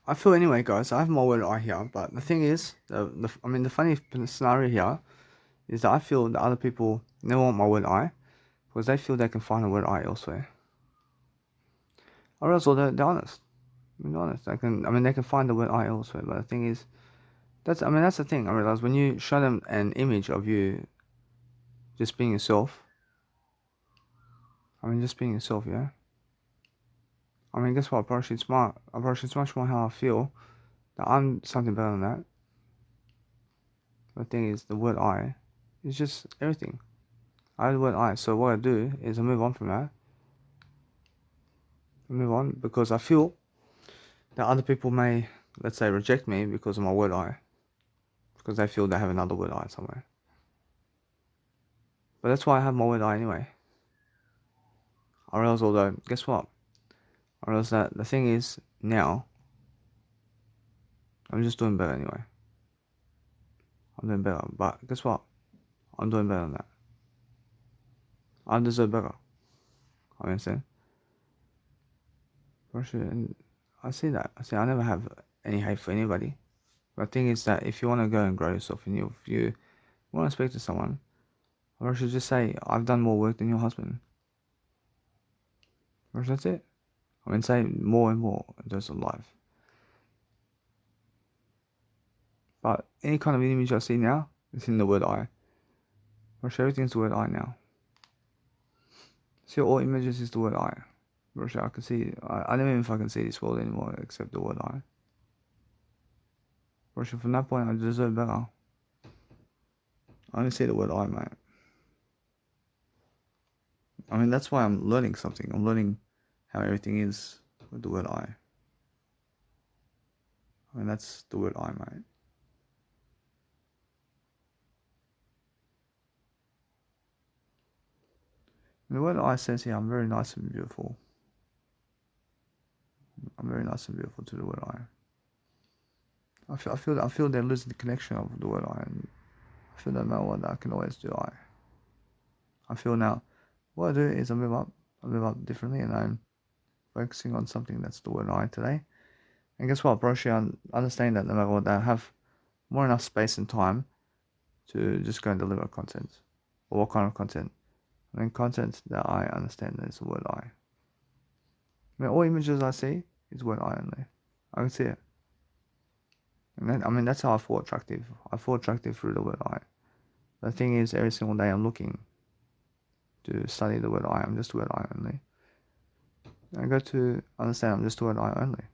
I feel anyway, guys. I have my word I here, but the thing is, the funny scenario here is that I feel that other people never want my word I because they feel they can find a word I elsewhere. Or else, or they're honest. They're honest. They can find the word I elsewhere. But the thing is, that's the thing. I realize when you show them an image of you just being yourself. Just being yourself, yeah. Guess what? It's much more how I feel that I'm something better than that. The thing is, the word I is just everything. I have the word I. So what I do is I move on from that. I move on because I feel that other people may, let's say, reject me because of my word I. Because they feel they have another word I somewhere. But that's why I have my word I anyway. Or else, although, guess what? Or else that the thing is, now, I'm just doing better anyway. I'm doing better. But guess what? I'm doing better than that. I deserve better. I understand. For sure. And I see that. I never have any hate for anybody. But the thing is that if you want to go and grow yourself and if you want to speak to someone, or I should just say, I've done more work than your husband. Or that's it. Say more and more in terms of life. But any kind of image I see now, it's in the word I. Or everything's the word I now. See, all images is the word I. I can see, I don't even if I can see this world anymore except the word I. From that point, I deserve better. I only see the word I, mate. That's why I'm learning something. I'm learning how everything is with the word I. That's the word I, mate. And the word I says here, I'm very nice and beautiful. I'm very nice and beautiful to the word I. I feel they're losing the connection of the word I. And I feel that no matter what, I can always do I. I feel now, what I do is I move up differently, and I'm focusing on something that's the word I today. And guess what, bro? I understand that no matter what, I have more enough space and time to just go and deliver content. Or what kind of content? Content that I understand is the word I. All images I see is word I only. I can see it. And then, that's how I feel attractive. I feel attractive through the word I. The thing is, every single day I'm looking to study the word I. I'm just the word I only. I go to understand I'm just the word I only.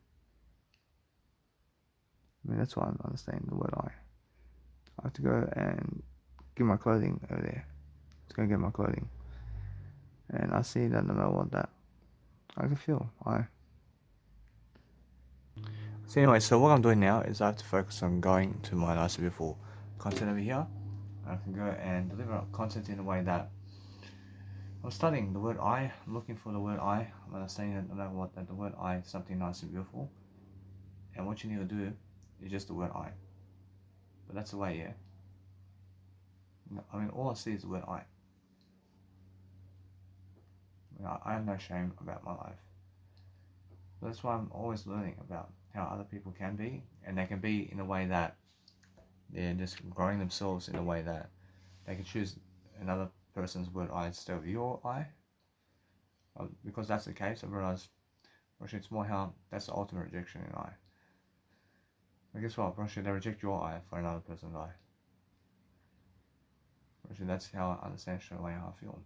That's why I'm understanding the word I. I have to go and get my clothing over there. Let's go get my clothing. And I see that no matter what that, I can feel I. So anyway, so what I'm doing now is I have to focus on going to my nice beautiful content over here. I can go and deliver content in a way that I'm studying the word I, I'm looking for the word I. I'm understanding that no matter what, that the word I is something nice and beautiful. And what you need to do is just the word I. But that's the way, yeah. All I see is the word I. I have no shame about my life. That's why I'm always learning about how other people can be, and they can be in a way that they're just growing themselves in a way that they can choose another person's word I instead of your I. Because that's the case, I realized it's more how that's the ultimate rejection in I. But guess what? They reject your I for another person's I. That's how I understand straight away how I feel.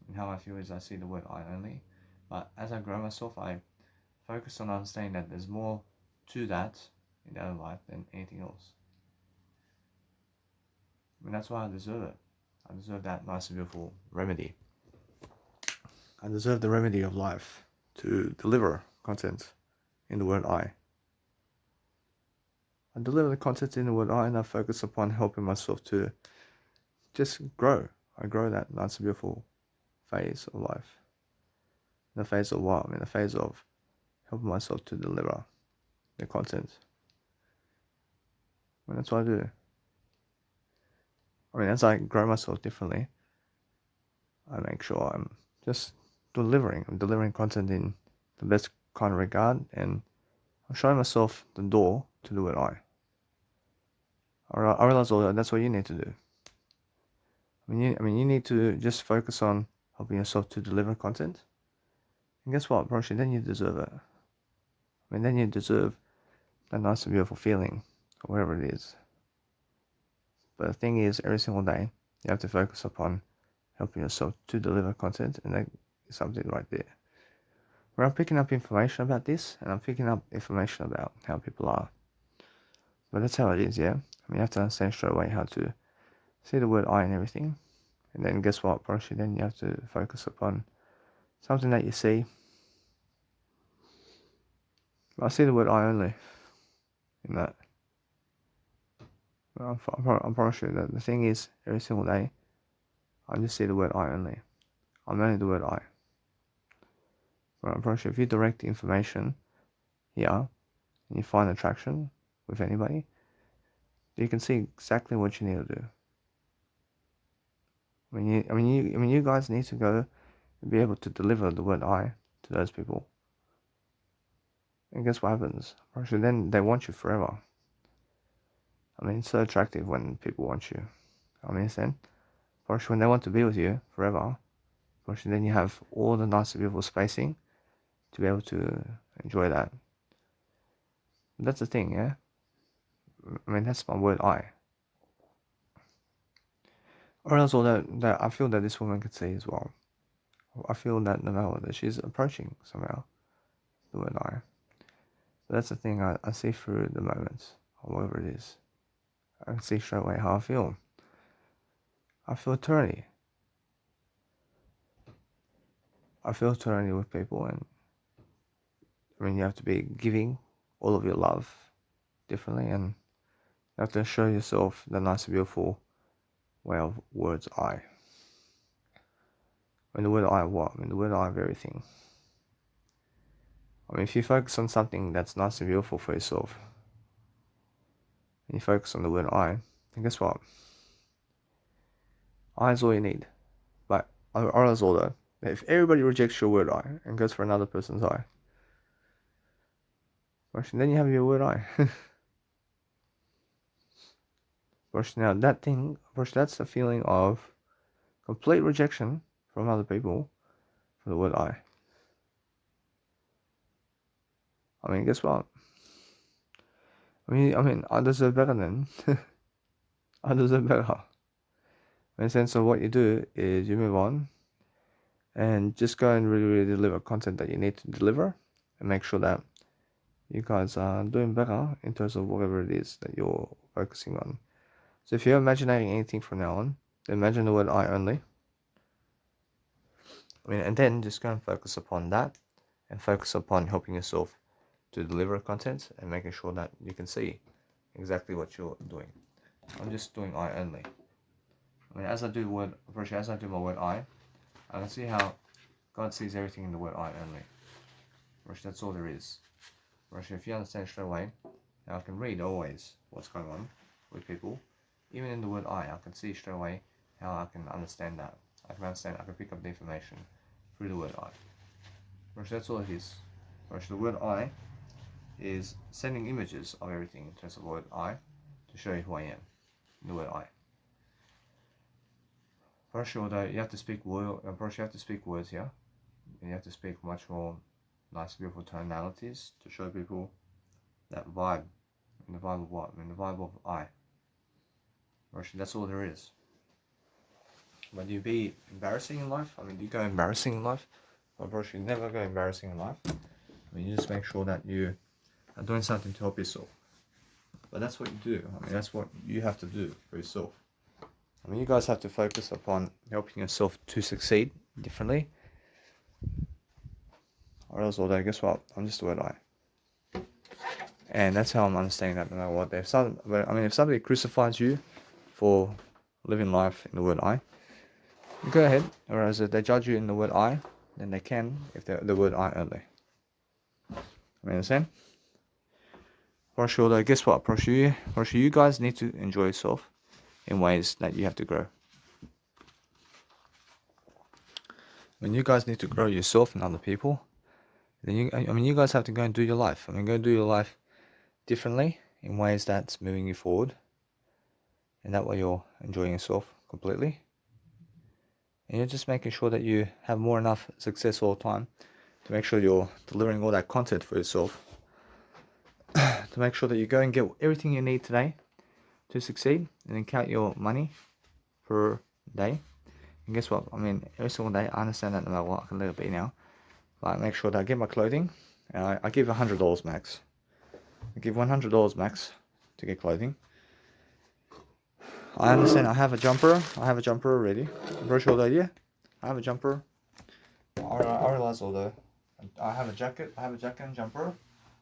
And how I feel is I see the word I only. But as I grow myself, I focus on understanding that there's more to that in the other life than anything else. That's why I deserve it. I deserve that nice and beautiful remedy. I deserve the remedy of life to deliver content in the word I. I deliver the content in the word I, and I focus upon helping myself to just grow. I grow that nice and beautiful phase of life. The phase of what? The phase of helping myself to deliver the content. That's what I do. As I grow myself differently, I make sure I'm just delivering content in the best kind of regard, and I'm showing myself the door to the word I. I realize all that. That's what you need to do. You need to just focus on helping yourself to deliver content. And guess what, bro? Then you deserve it. Then you deserve that nice and beautiful feeling, or whatever it is. But the thing is, every single day, you have to focus upon helping yourself to deliver content, and that is something right there. Where I'm picking up information about this, and I'm picking up information about how people are. But that's how it is, yeah? You have to understand straight away how to see the word I and everything. And then guess what, Portia? Then you have to focus upon something that you see. I see the word I only in that. I'm probably sure that the thing is, every single day, I just see the word I only. I'm only the word I. But I'm probably sure if you direct the information here, and you find attraction with anybody, you can see exactly what you need to do. You guys need to go and be able to deliver the word I to those people. And guess what happens? Actually, then they want you forever. It's so attractive when people want you. Understand? When they want to be with you forever, then you have all the nice beautiful spacing to be able to enjoy that. That's the thing, yeah? That's my word I. Or else all that I feel that this woman could see as well. I feel that no matter what, that she's approaching somehow the word I. But that's the thing, I see through the moments, or whatever it is. I can see straight away how I feel. I feel eternity. I feel eternity with people, and you have to be giving all of your love differently, and you have to show yourself the nice, beautiful way of words I. The word I what? The word I of everything. If you focus on something that's nice and beautiful for yourself, and you focus on the word I, then guess what? I is all you need. But or else all that. If everybody rejects your word I and goes for another person's I, then you have your word I. Now that thing, that's a feeling of complete rejection from other people for the word I. Guess what? I deserve better then. I deserve better. In the sense of what you do is you move on and just go and really deliver content that you need to deliver, and make sure that you guys are doing better in terms of whatever it is that you're focusing on. So if you're imagining anything from now on, imagine the word I only. And then just go and focus upon that, and focus upon helping yourself to deliver content and making sure that you can see exactly what you're doing. I'm just doing I only. As I do my word I can see how God sees everything in the word I only. That's all there is. If you understand straight away, now I can read always what's going on with people. Even in the word I can see straight away how I can understand that. I can pick up the information through the word I. That's all it is. The word I is sending images of everything in terms of the word I to show you who I am in the word I. Although you have to speak words here, and you have to speak much more nice, beautiful tonalities to show people that vibe. The vibe of what? The vibe of I. That's all there is. But do you be embarrassing in life? Do you go embarrassing in life? You never go embarrassing in life. You just make sure that you are doing something to help yourself. But that's what you do. That's what you have to do for yourself. You guys have to focus upon helping yourself to succeed differently. Or else, although, guess what? I'm just the word I. And that's how I'm understanding that no matter what. If somebody crucifies you for living life in the word I, go ahead. Whereas if they judge you in the word I, then they can if they're the word I only. Understand? For sure though, guess what? For sure you guys need to enjoy yourself in ways that you have to grow. You guys need to grow yourself and other people then you guys have to go and do your life. Go do your life differently in ways that's moving you forward, and that way you're enjoying yourself completely, and you're just making sure that you have more enough success all the time to make sure you're delivering all that content for yourself, to make sure that you go and get everything you need today to succeed, and then count your money per day. And guess what? Every single day, I understand that no matter what, I can let it be now. But I make sure that I get my clothing, and I give $100 max. I give $100 max to get clothing. I understand I have a jumper. I have a jumper already. I'm pretty sure that, yeah, I have a jumper. I realize although I have a jacket. I have a jacket and jumper.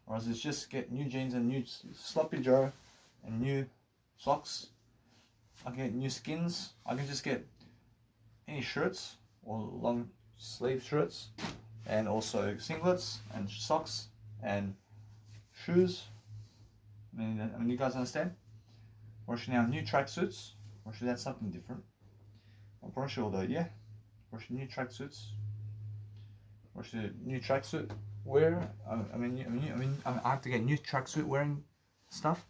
Or else it's just get new jeans and new sloppy Joe and new socks. I get new skins. I can just get any shirts or long sleeve shirts, and also singlets and socks and shoes. You guys understand? Or should now new tracksuits, or should that's something different? I'm pretty sure though, yeah. Or should new tracksuits, or should new tracksuit wear? I have to get new tracksuit wearing stuff,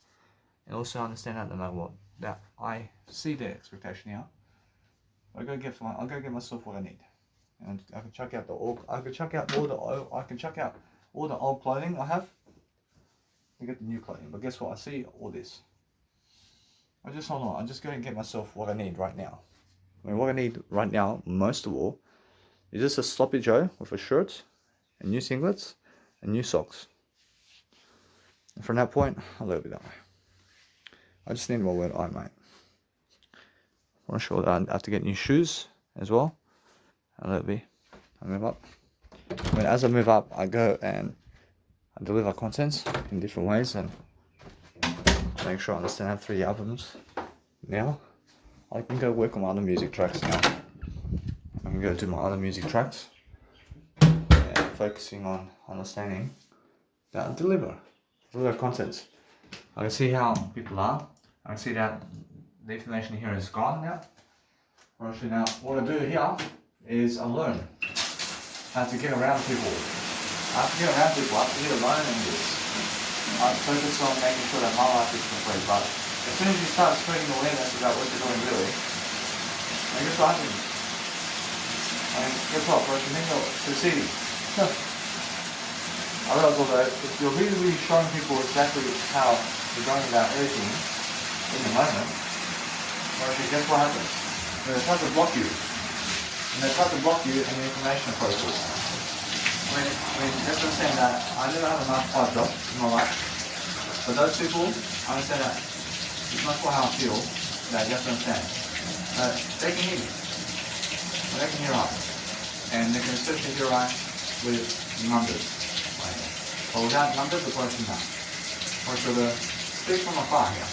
and also understand that no matter what, that I see the expectation here. I'll go get myself what I need, and I can chuck out all the old clothing I have to get the new clothing. But guess what? I see all this. I just hold on. I'm just going to get myself what I need right now. What I need right now, most of all, is just a sloppy Joe with a shirt, and new singlets, and new socks. And from that point, I'll leave it that way. I just need more word I mate. I want to show that I have to get new shoes as well. I'll let it be. I move up. As I move up, I go and I deliver content in different ways, and make sure I understand I have 3 albums now. I can go work on my other music tracks now. I can go do my other music tracks and focusing on understanding that I deliver content. I can see how people are. I can see that the information here is gone now. Actually now, what I do here is I learn how to get around people. I have to get around people. I have to get alone in this. I focus on making sure that my life is complete. But as soon as you start spreading awareness about what you're doing really, guess what happens? Guess what? First, you think you're succeeding. I realize although if you're really showing people exactly how you're going about everything in the moment, guess what happens? They try to block you. And they try to block you in the information process. That's what I'm saying, that I never have a 9-to-5 job in my life. But those people, I understand that it's much more how I feel, that you have to understand. They can hear me. They can hear I. And they can especially hear I with numbers. But without numbers, the person now. Or so the speak from afar here.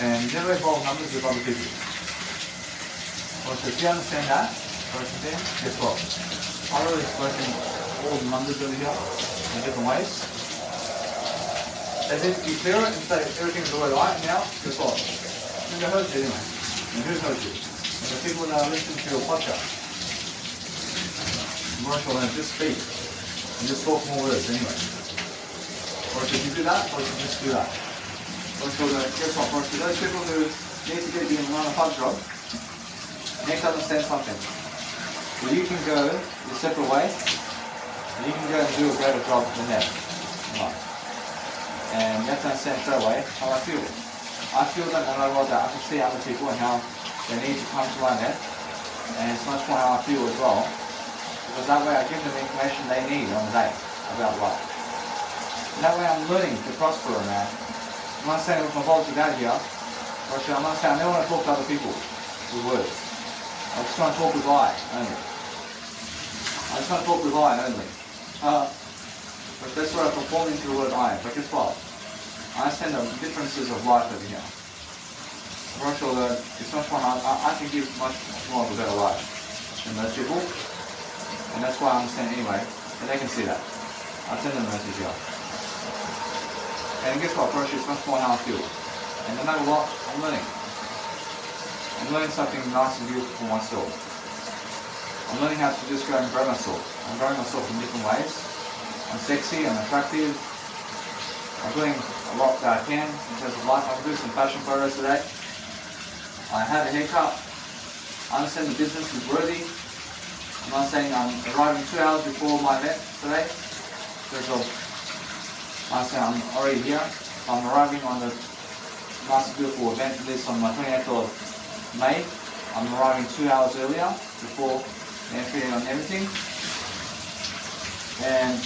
And never involve numbers with other people. Or so if you understand that, person then, guess what? I really spoken all the numbers over here in different ways. They need to be clearer and say everything's the way right now, guess what? I'm going to hurt you anyway. And who's hurt you? And the people that are listening to your podcast. Commercial and just speak. And just talk more words anyway. Or if you do that, or if you just do that. Or so guess what? Or for those people who need to get you in a 9-to-5 job, you need to understand something. So you can go your separate way, and you can go and do a greater job than them. And you have to understand straight away how I feel. I feel that when I roll that, I can see other people and how they need to come to my net, and it's much more how I feel as well, because that way I give them the information they need on the day about life. And that way I'm learning to prosper, man. I'm not saying with my positive out here, or I'm not saying I never want to talk to other people with words. I just want to talk with I only. But that's where I perform into the word I. But guess what? I understand the differences of life over here. I'm not sure that it's much more, I can give much more of a better life than those people. And that's why I understand anyway, and they can see that. I send them a message here. And guess what? For it's much more how I feel. And no matter what, I'm learning. I'm learning something nice and beautiful for myself. I'm learning how to just go and grow myself. I'm growing myself in different ways. I'm sexy, I'm attractive. I'm doing a lot that I can in terms of life. I'm doing some fashion photos today. I had a haircut. I understand the business is worthy. I'm not saying I'm arriving 2 hours before my event today. Because of, I say I'm already here. I'm arriving on the nice beautiful event list on my 28th of May. I'm arriving 2 hours earlier before the entry on everything. And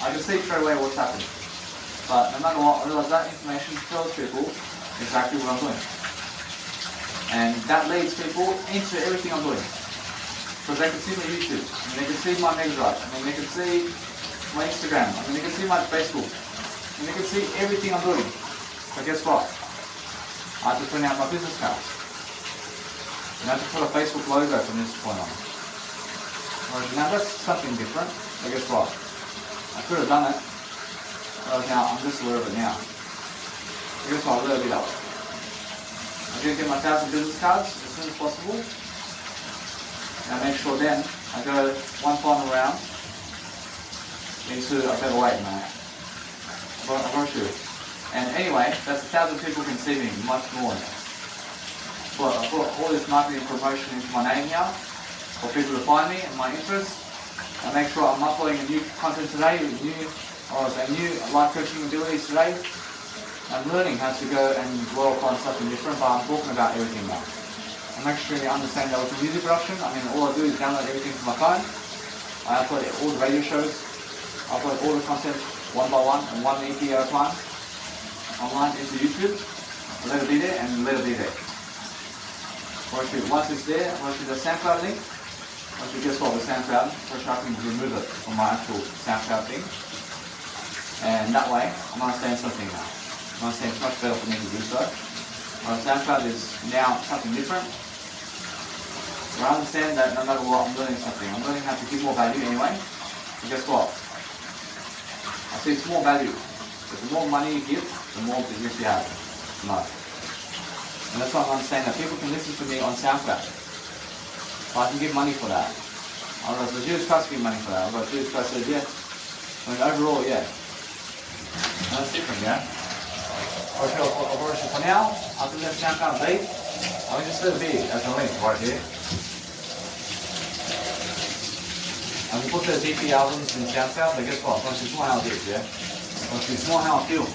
I can see straight away what's happening. But no matter what, I realise that information tells people exactly what I'm doing. And that leads people into everything I'm doing. Because they can see my YouTube, I mean, they can see my Mega Drive, I mean, they can see my Instagram, I mean, they can see my Facebook, and they can see everything I'm doing. But guess what? I have to print out my business cards. And I have to put a Facebook logo from this point on. Now that's something different, but guess what? I could have done it. Now I'm just aware of it now. But guess what? I'll let it be that way. I'm going to get my 1,000 business cards as soon as possible. And I make sure then I go one final round into a better weight, mate. I got you. And anyway, that's 1,000 people can see me, much more. But I put all this marketing and promotion into my name here for people to find me and my interests. I make sure I'm uploading a new content today, a new life coaching abilities today. I'm learning how to go and dwell upon something different, but I'm talking about everything now. I'm actually understanding that with the music production, I mean, all I do is download everything from my phone. I upload all the radio shows, I upload all the content one by one and one EP at a time online into YouTube. I let it be there and let it be there. Once it's there, once it's a SoundCloud link, once you guess what, the SoundCloud, so I can remove it from my actual SoundCloud thing. And that way, I'm understanding something now. I'm understanding it's much better for me to do so. My SoundCloud is now something different. But I understand that no matter what, I'm learning something. I'm learning how to give more value anyway. And guess what? I see it's more value. But the more money you give, the more business you have. No. And that's why I'm understanding that people can listen to me on SoundCloud. But I can give money for that. I was like, Jesus Christ give money for that. I was like, Jesus Christ said, yeah. I mean, overall, yeah. And that's different, yeah? For now, I can let SoundCloud be. I can just let it be as a link right here. I can put the EP albums in SoundCloud, but guess what? It's more how it is, yeah? It's more how I feel.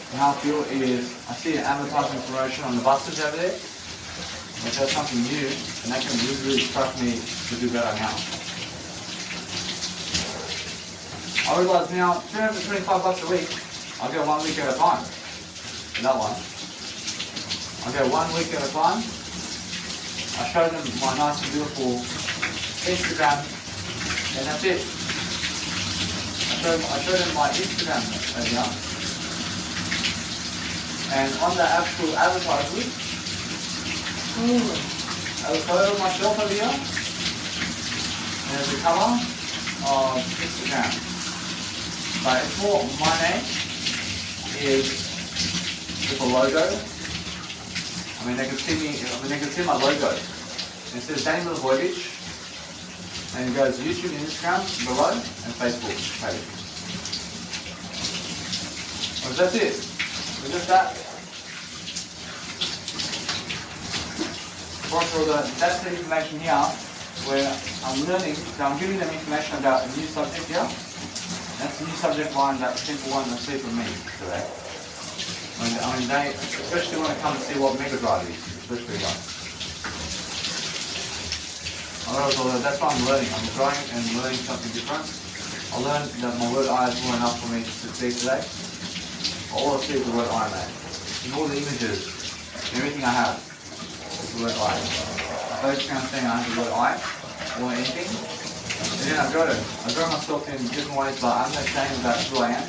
And how I feel is, I see an advertising promotion on the buses over there, which has something new, and that can really struck me to do better now. I realise now, $325 a week, I'll go 1 week at a time. That one. I'll go 1 week at a time. I show them my nice and beautiful Instagram, and that's it. I show them my Instagram over here. And on the actual advertisement, I will photo of myself over here. And there's the cover of Instagram. But it's more my name is with a logo. I mean, they can see me. I mean, they can see my logo. It says Danny Milivojevic, and it goes YouTube and Instagram below, and Facebook page. So that's it. So just that. That's the information here, where I'm learning. So I'm giving them information about a new subject here. That's the new subject line that people want to see from me today. I mean, they especially want to come and see what Mega Drive is, especially guys. That's what I'm learning. I'm growing and learning something different. I learned that my word I is more enough for me to succeed today. All I see is the word I, mate. In all the images, everything I have is the word I. Those kind of thing, I have the word I, or anything. And then I grow myself in different ways, but I'm not ashamed about who I am.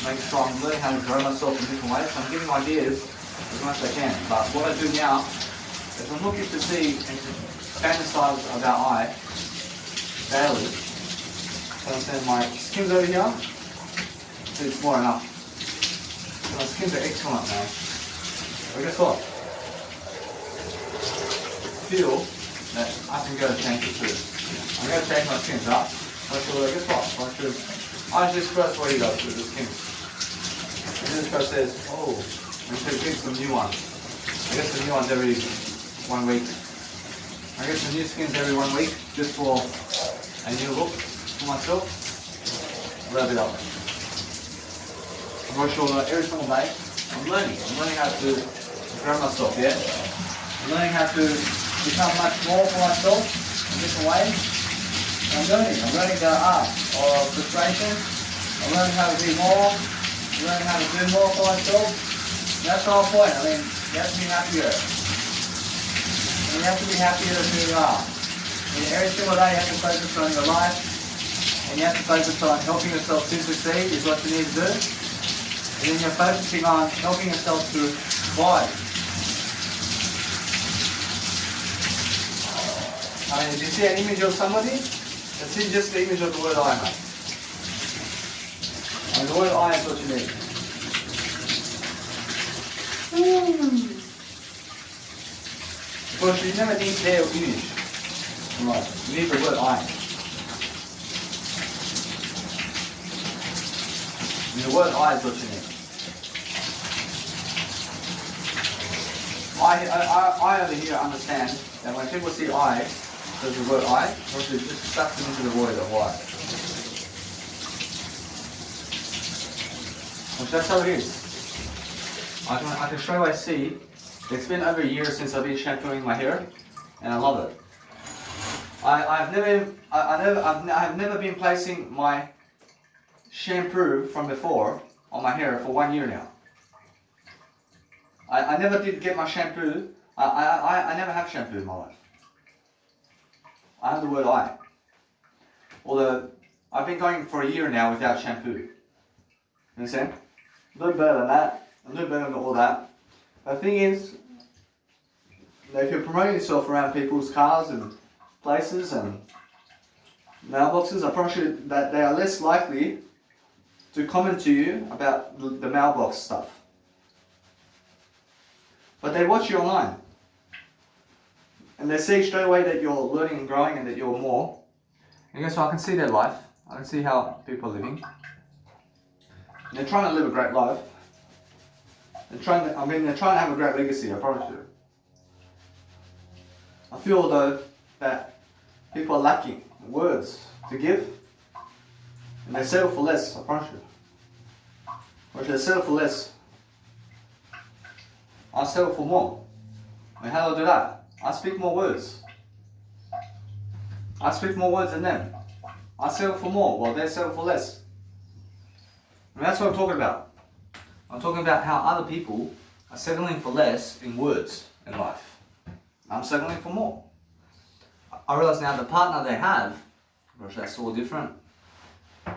Make sure I'm learning how to grow myself in different ways. So I'm giving ideas as much as I can. But what I do now is I'm looking to see and to fantasize about I daily. So I'm saying my skins over here, so it's more enough. So my skins are excellent, man. But guess what? Feel that I can go change it too. I'm going to change my skins up. But guess what? I just first what he does with the skins. And this guy says, oh, we should pick some new ones. I guess the new ones every 1 week. I get some new skins every 1 week just for a new look for myself. Wrap it up. I'm not sure that every single day I'm learning how to grow myself, yeah? I'm learning how to become much more for myself in different ways. I'm learning the art of frustration. I'm learning how to be more. I'm learning how to do more for myself. And that's the whole point. I mean, you have to be happier. And you have to be happier than who you are. And every single day you have to focus on your life. And you have to focus on helping yourself to succeed is what you need to do. And then you're focusing on helping yourself to survive. I mean, if you see an image of somebody, it's just the image of the word I, mate. And the word I is what you need. Because you never need their image. Right, you need the word I. And the word I is what you need. I over here understand that when people see I, there's the word I, it just sucks them into the void of why. Which that's how it is. I can straight away see it's been over a year since I've been shampooing my hair, and I love it. I've never been placing my shampoo from before on my hair for 1 year now. I never did get my shampoo. I never have shampoo in my life. I have the word I. Although I've been going for a year now without shampoo. You understand? A little better than that. A little better than all that. But the thing is, if you're promoting yourself around people's cars and places and mailboxes, I promise you that they are less likely to comment to you about the mailbox stuff. But they watch you online. And they see straight away that you're learning and growing and that you're more. And guess what? I can see their life. I can see how people are living. And they're trying to live a great life. They're trying to have a great legacy, I promise you. I feel though that people are lacking words to give. And they settle for less, I promise you. Or if they settle for less, I settle for more. And how do I do that? I speak more words. I speak more words than them. I settle for more while they settle for less. And that's what I'm talking about. I'm talking about how other people are settling for less in words in life. I'm settling for more. I realize now the partner they have, that's all different.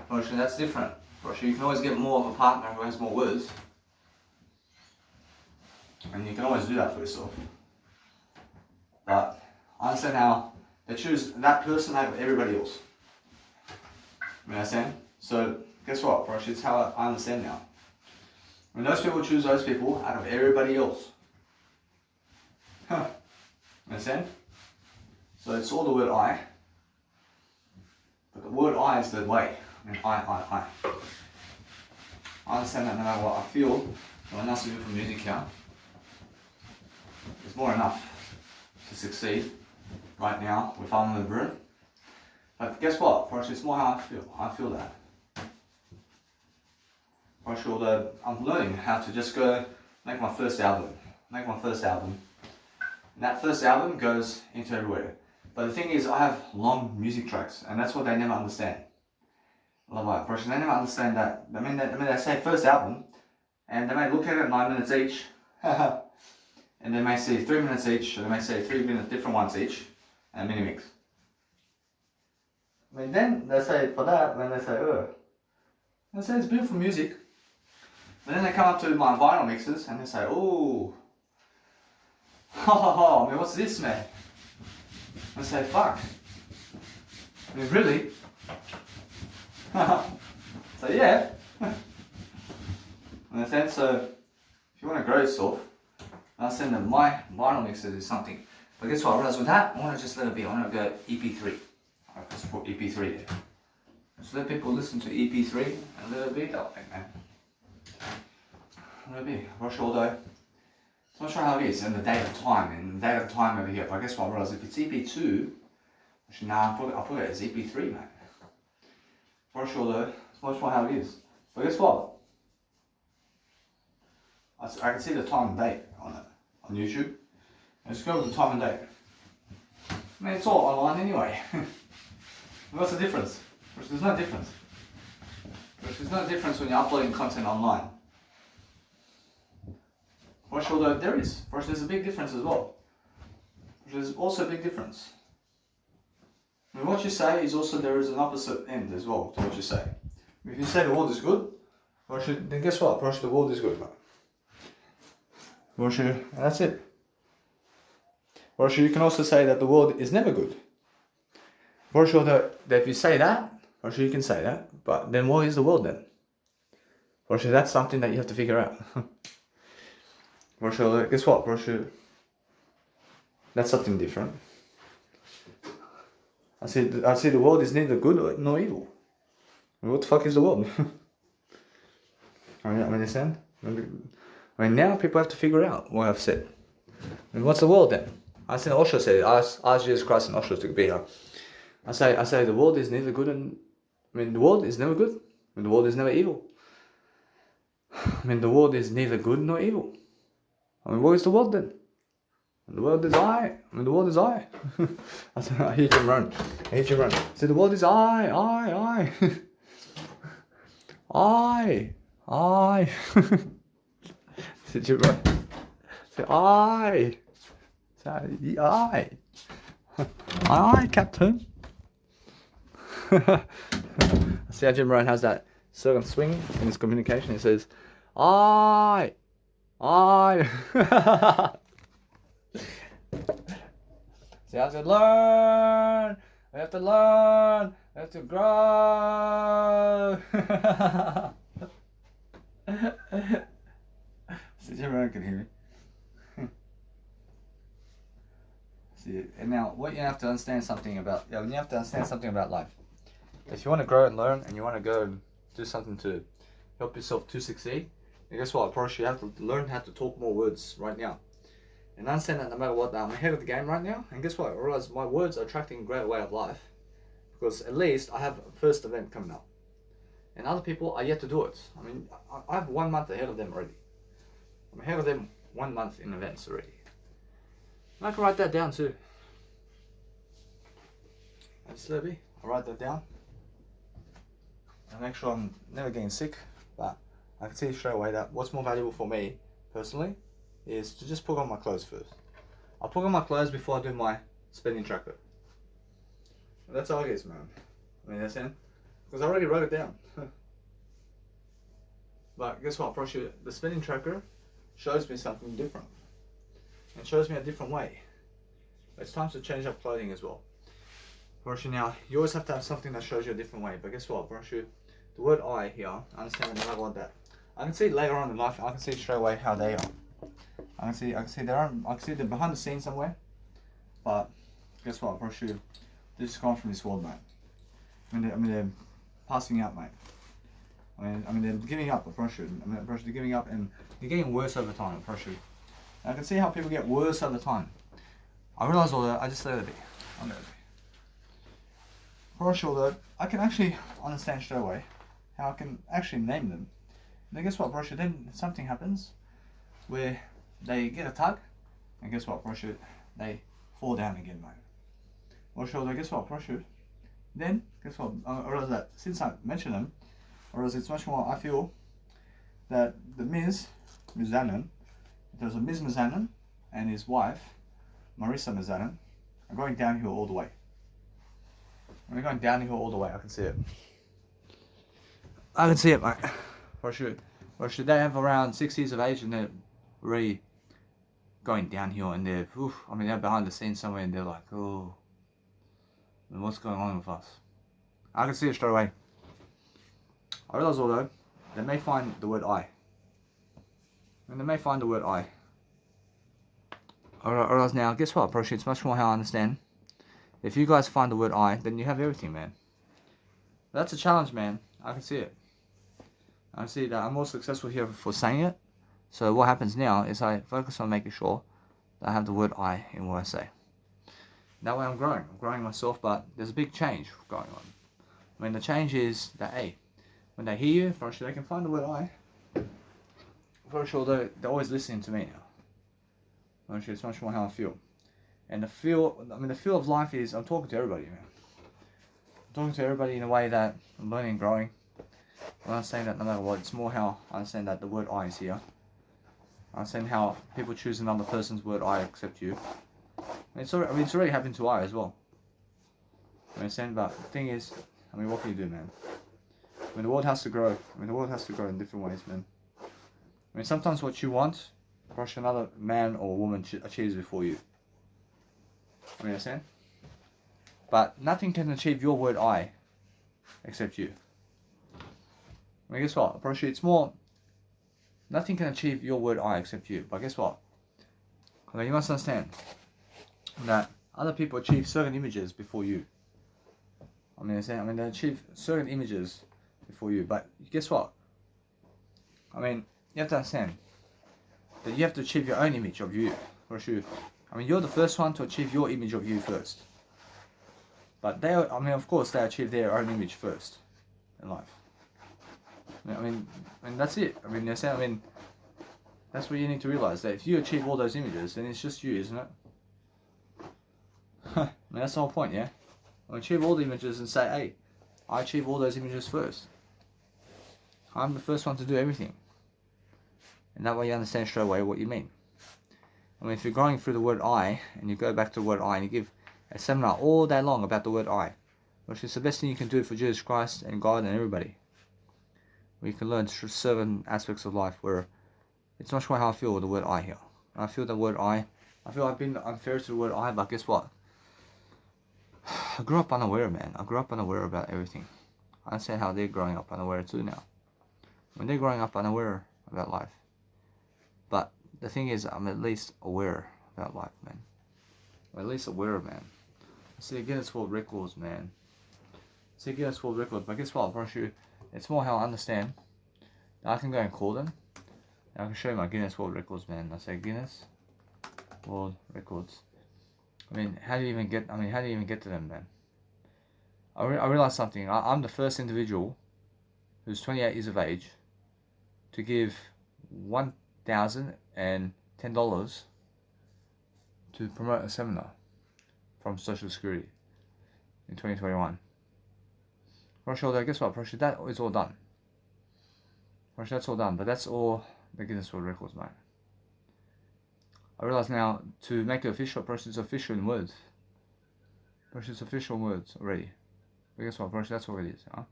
That's different. You can always get more of a partner who has more words. And you can always do that for yourself. But I understand how they choose that person out of everybody else. You understand? So guess what, Brosh? It's how I understand now. When those people choose those people out of everybody else. Huh. Understand? So it's all the word I. But the word I is the way. I mean, I. I understand that no matter what I feel, when I do for music here, there's more enough to succeed right now with I'm the Brew. But guess what? For it's more how I feel. I feel that. For sure that I'm learning how to just go make my first album. And that first album goes into everywhere. But the thing is, I have long music tracks, and that's what they never understand. I love that. For they never understand that. I mean, they say first album, and they may look at it 9 minutes each. And they may say 3 minutes each, or they may say 3 minute different ones each, and mini mix. I mean, then they say for that, then they say, they say it's beautiful music. But then they come up to my vinyl mixes and they say, oh, I mean, what's this, man? I say, fuck. I mean, really? So yeah. In a sense, so if you want to grow yourself, I understand that my vinyl mixes is something But guess what? I realized with that, I want to just let it be. I want to go EP3. Alright, let's put EP3 there. Just let people listen to EP3 and let it be that way, man. Let it be. Rush all day. So I'm not sure how it is in the date of time, over here. But guess what? I realized if it's EP2, actually, nah, I'll put it as EP3, man. Rush all day. It's much more how it is. But guess what? I can see the time and date on it, on YouTube. And just go with the time and date. I mean, it's all online anyway. What's the difference? There's no difference. There's no difference when you're uploading content online. For sure, there is. For sure, there's a big difference as well. There's also a big difference. I mean, what you say is also, there is an opposite end as well to what you say. If you say the world is good, then guess what? For sure, the world is good. For sure, and that's it. For sure, you can also say that the world is never good. For sure, that if you say that, for sure you can say that, but then what is the world then? For sure, that's something that you have to figure out. For sure, guess what? For sure, that's something different. I see the world is neither good nor evil. What the fuck is the world? I understand? I mean, now people have to figure out what I've said. I mean, what's the world then? I said Osho said it. I asked Jesus Christ and Osho to be here. I say the world is neither good the world is never good. I mean, the world is never evil. I mean, the world is neither good nor evil. I mean, what is the world then? The world is I. I mean, the world is I. I hear Jim run. So the world is I. I. Say Jim run. Say I. Say I. Aye, Captain. See how Jim Rohn has that certain swing in his communication. He says, I. See, I have to learn. We have to learn. We have to grow. See, Jim Rohn can hear me. See, and now what you have to understand something about, when you have to understand something about life. If you want to grow and learn, and you want to go and do something to help yourself to succeed, then guess what? First, you have to learn how to talk more words right now. And understand that no matter what, I'm ahead of the game right now. And guess what? I realize my words are attracting a greater way of life. Because at least I have a first event coming up. And other people are yet to do it. I mean, I have 1 month ahead of them already. I'm ahead of them 1 month in events already. And I can write that down too. And slowly, I'll write that down. And make sure I'm never getting sick. But I can see straight away that what's more valuable for me, personally, is to just put on my clothes first. I'll put on my clothes before I do my spending tracker. And that's how it is, man. I mean, that's it. Because I already wrote it down. But guess what? Probably the spending tracker shows me something different. And shows me a different way. It's time to change up clothing as well. Probably now, you always have to have something that shows you a different way. But guess what? Probably the word I here, I understand that I want that. I can see later on in life, I can see straight away how they are. I can see they're behind the scenes somewhere. But guess what? Probably they're just gone from this world, mate. I mean, they're passing out, mate. I mean, they're giving up. They're giving up, and they're getting worse over time. I can see how people get worse over time. I realize all that. I just let it be. I let it be. For sure, though, I can actually understand straight away how I can actually name them. And then guess what, Brosher? Then something happens where they get a tug, and guess what, Brosher? They fall down again, mate. Brosher, though, guess what, Brosher? Then, guess what? I realize that since I mentioned them, I realize it's much more. I feel that the Ms. Mizanin, there's a Ms. Mizanin and his wife, Marissa Mizanin, are going downhill all the way. We're going downhill all the way. I can see it. I can see it, mate. For sure. For sure. They have around 6 years of age and they're already going downhill, and they're, they're behind the scenes somewhere, and they're like, oh, what's going on with us? I can see it straight away. I realize although they may find the word I. And they may find the word I. I realize now, guess what, Proshi, it's much more how I understand. If you guys find the word I, then you have everything, man. That's a challenge, man. I can see it. I see that I'm more successful here for saying it. So what happens now is I focus on making sure that I have the word I in what I say. That way I'm growing myself, but there's a big change going on. I mean, the change is that, hey, when they hear you, for sure they can find the word I. For sure, they're always listening to me now. For sure, it's much more how I feel. And the feel of life is I'm talking to everybody, man. I'm talking to everybody in a way that I'm learning and growing. I'm not saying that no matter what, it's more how I understand that the word I is here. I understand how people choose another person's word I except you. It's already happened to I as well. I understand, but the thing is, what can you do, man? The world has to grow. The world has to grow in different ways, man. Sometimes what you want, perhaps another man or woman achieves before you. You understand? But nothing can achieve your word I, except you. Guess what? Approach it's more. Nothing can achieve your word I except you. But guess what? You must understand that other people achieve certain images before you. They achieve certain images before you. But guess what? You have to understand that you have to achieve your own image of you. For sure. You're the first one to achieve your image of you first. But they, of course, they achieve their own image first in life. That's it. That's what you need to realize, that if you achieve all those images, then it's just you, isn't it? That's the whole point, yeah? Achieve all the images and say, hey, I achieve all those images first. I'm the first one to do everything. And that way you understand straight away what you mean. If you're going through the word I, and you go back to the word I, and you give a seminar all day long about the word I, which is the best thing you can do for Jesus Christ and God and everybody. We can learn certain aspects of life where it's much more how I feel with the word I here. I feel the word I feel I've been unfair to the word I, but guess what? I grew up unaware, man. I grew up unaware about everything. I understand how they're growing up unaware too now. They're growing up unaware about life. But the thing is, I'm at least aware about life, man. I'm at least aware, man. I see Guinness World Records, man. Guinness World Records, but guess what? I promise you, it's more how I understand. I can go and call them. And I can show you my Guinness World Records, man. I say Guinness World Records. How do you even get to them, man? I realized something. I'm the first individual who's 28 years of age to give $1,010 to promote a seminar from Social Security in 2021. Though, guess what? That is all done. That's all done, but that's all the Guinness World Records, mate. I realize now, to make it official, it's official in words. It's official in words already. But guess what, that's all it is, huh?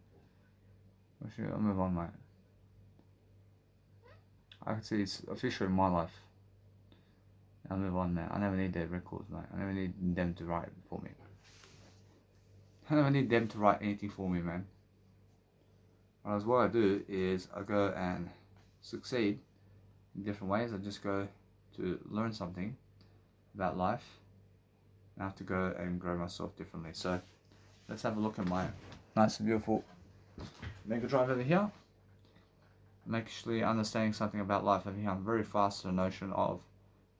I'll move on, mate. I can see it's official in my life. I'll move on, man. I never need their records, mate. I never need them to write for me. I never need them to write anything for me, man. Whereas what I do is I go and succeed in different ways. I just go to learn something about life. I have to go and grow myself differently. So let's have a look at my nice and beautiful Mega Drive over here. I'm actually understanding something about life over here. I'm very fast to the notion of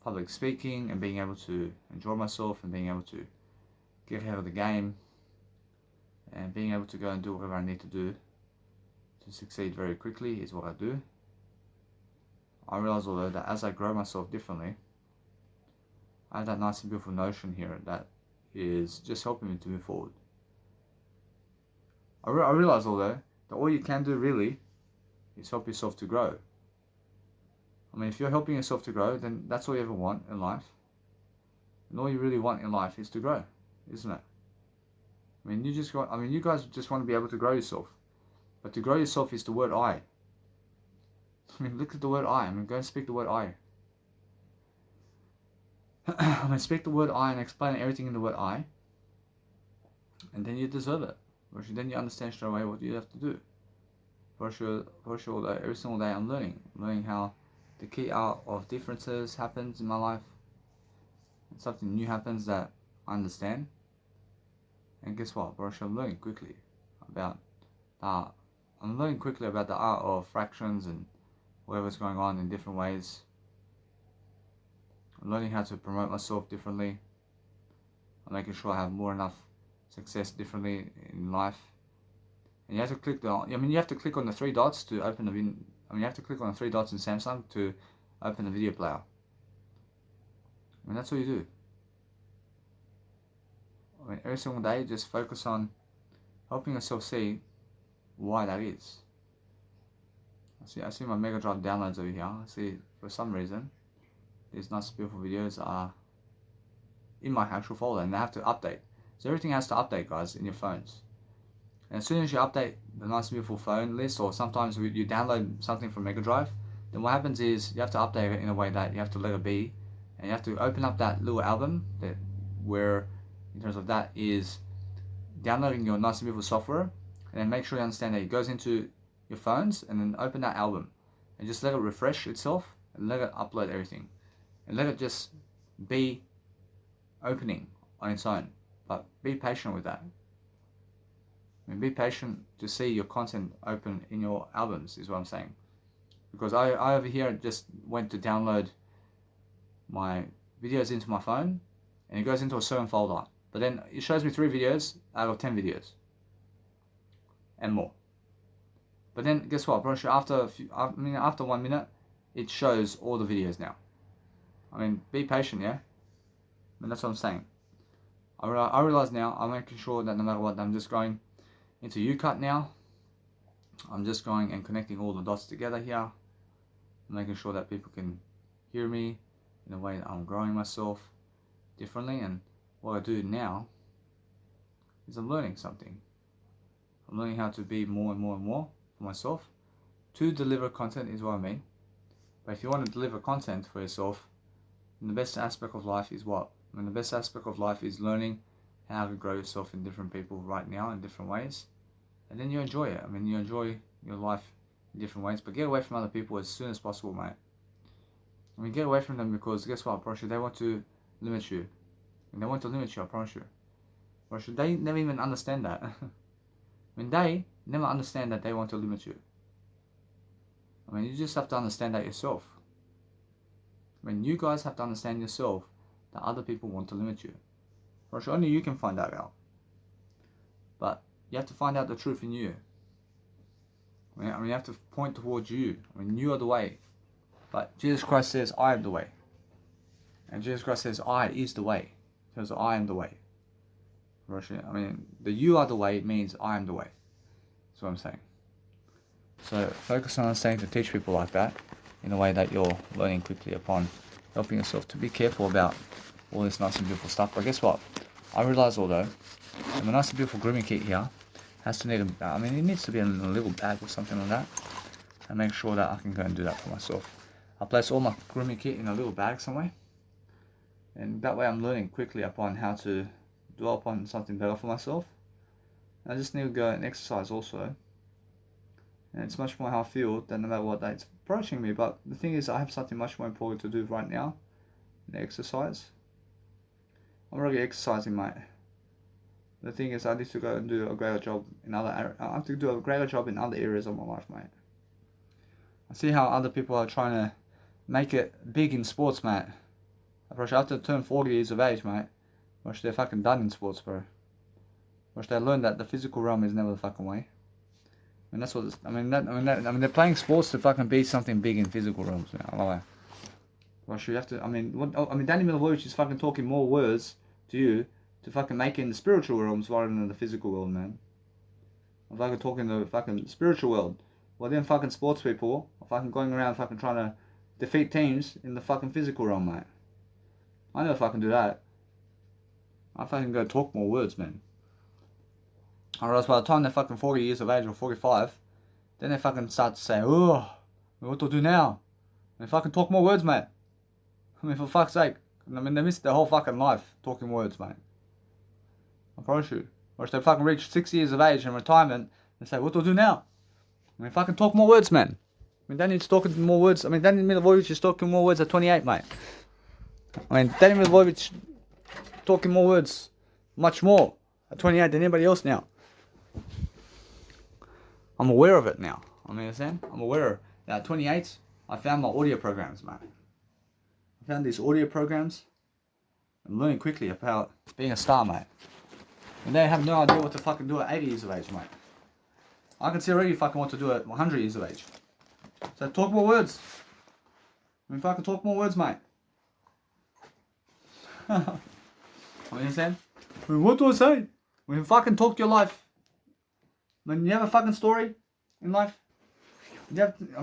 public speaking and being able to enjoy myself and being able to get ahead of the game and being able to go and do whatever I need to do to succeed very quickly is what I do. I realize, although, that as I grow myself differently, I have that nice and beautiful notion here that is just helping me to move forward. I realize, although, that all you can do really is help yourself to grow. If you're helping yourself to grow, then that's all you ever want in life. And all you really want in life is to grow, isn't it? You guys just want to be able to grow yourself. But to grow yourself is the word I. Look at the word I. Go and speak the word I. Speak the word I and explain everything in the word I. And then you deserve it. Or then you understand straight away what you have to do. For sure, every single day I'm learning how the key out of differences happens in my life. and something new happens that I understand. And guess what, bro? I'm learning quickly about the art of fractions and whatever's going on in different ways. I'm learning how to promote myself differently. I'm making sure I have more enough success differently in life. And you have to click you have to click on the three dots to open the you have to click on the three dots in Samsung to open the video player. I mean, that's what you do. I mean, every single day, just focus on helping yourself see why that is. I see my Mega Drive downloads over here. I see, for some reason, these nice beautiful videos are in my actual folder and they have to update. So everything has to update, guys, in your phones. And as soon as you update the nice beautiful phone list, or sometimes you download something from Mega Drive, then what happens is you have to update it in a way that you have to let it be, and you have to open up that little album where, in terms of that, is downloading your nice beautiful software, and then make sure you understand that it goes into your phones, and then open that album, and just let it refresh itself, and let it upload everything, and let it just be opening on its own. But be patient with that. I mean, be patient to see your content open in your albums, is what I'm saying. Because I over here just went to download my videos into my phone, and it goes into a certain folder. But then it shows me 3 videos out of 10 videos. And more. But then guess what, bro? After 1 minute, it shows all the videos now. I mean, be patient, yeah? I mean, that's what I'm saying. I realize now, I'm making sure that no matter what, I'm just going into UCut now. I'm just going and connecting all the dots together here. I'm making sure that people can hear me in a way that I'm growing myself differently. And what I do now is I'm learning something. I'm learning how to be more and more and more for myself. To deliver content is what I mean. But if you want to deliver content for yourself, then the best aspect of life is what? I mean, the best aspect of life is learning how to grow yourself in different people right now in different ways. And then you enjoy it. I mean, you enjoy your life in different ways. But get away from other people as soon as possible, mate. I mean, get away from them, because guess what, I promise you, they want to limit you. And they want to limit you, I promise you. They never even understand that. I mean, they never understand that they want to limit you. I mean, you just have to understand that yourself. I mean, you guys have to understand yourself that other people want to limit you. Only you can find that out. But you have to find out the truth in you. I mean, you have to point towards you. I mean, you are the way. But Jesus Christ says, I am the way. And Jesus Christ says, I is the way. Because I am the way. I mean, the you are the way means I am the way. That's what I'm saying. So focus on understanding to teach people like that in a way that you're learning quickly upon helping yourself to be careful about all this nice and beautiful stuff. But guess what? I realize, although the nice and beautiful grooming kit here has to need it needs to be in a little bag or something like that, and make sure that I can go and do that for myself. I place all my grooming kit in a little bag somewhere, and that way I'm learning quickly upon how to dwell upon something better for myself. And I just need to go and exercise also, and it's much more how I feel that no matter what that's approaching me. But the thing is, I have something much more important to do right now than exercise. I'm already exercising, mate. The thing is, I need to go and do a greater job in I have to do a greater job in other areas of my life, mate. I see how other people are trying to make it big in sports, mate. After turn 40 years of age, mate, they're fucking done in sports, bro. They learned that the physical realm is never the fucking way. And that's what it's, they're playing sports to fucking be something big in physical realms, man. I love that. You have to, Danny Milivojevic is fucking talking more words to you to fucking make it in the spiritual realms rather than the physical world, man. I'm fucking talking the fucking spiritual world. Well, then fucking sports people are fucking going around fucking trying to defeat teams in the fucking physical realm, mate. I never fucking do that. I fucking go talk more words, man. Or else by the time they're fucking 40 years of age or 45, then they fucking start to say, oh, what to do now? And fucking talk more words, mate. I mean, for fuck's sake. I mean, they missed their whole fucking life talking words, mate. I promise you. Or if they fucking reach 6 years of age in retirement and say, what to do now? I mean, fucking talk more words, man. I mean, Danny's talking more words. I mean, Danny Milivojevic is talking more words at 28, mate. I mean, Danny Milivojevic talking more words, much more at 28 than anybody else now. I'm aware of it now. I mean, understand? I'm aware that at 28, I found my audio programs, mate. I found these audio programs. I'm learning quickly about being a star, mate. And they have no idea what to fucking do at 80 years of age, mate. I can see already fucking what to do at 100 years of age. So talk more words. I mean, fucking talk more words, mate. I mean, understand? I mean, what do I say? When you fucking talk your life. When you have a fucking story in life. You have to, I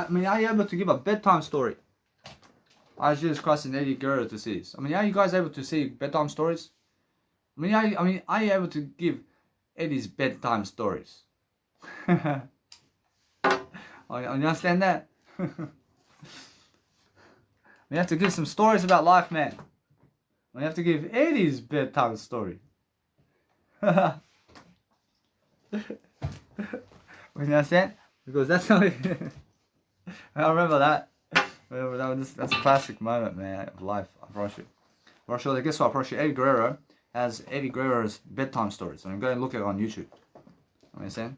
mean, are you able to give a bedtime story? I Jesus Christ and Eddie Guerrero disease. I mean, are you guys able to see bedtime stories? I mean, are you able to give Eddie's bedtime stories? You understand that? We have to give some stories about life, man. We have to give Eddie's bedtime story. You understand? Because that's how. I remember that. That's a classic moment, man, of life. I promise you. Guess what? I promise you. Eddie Guerrero has Eddie Guerrero's bedtime stories. I mean, go and look at it on YouTube. You understand?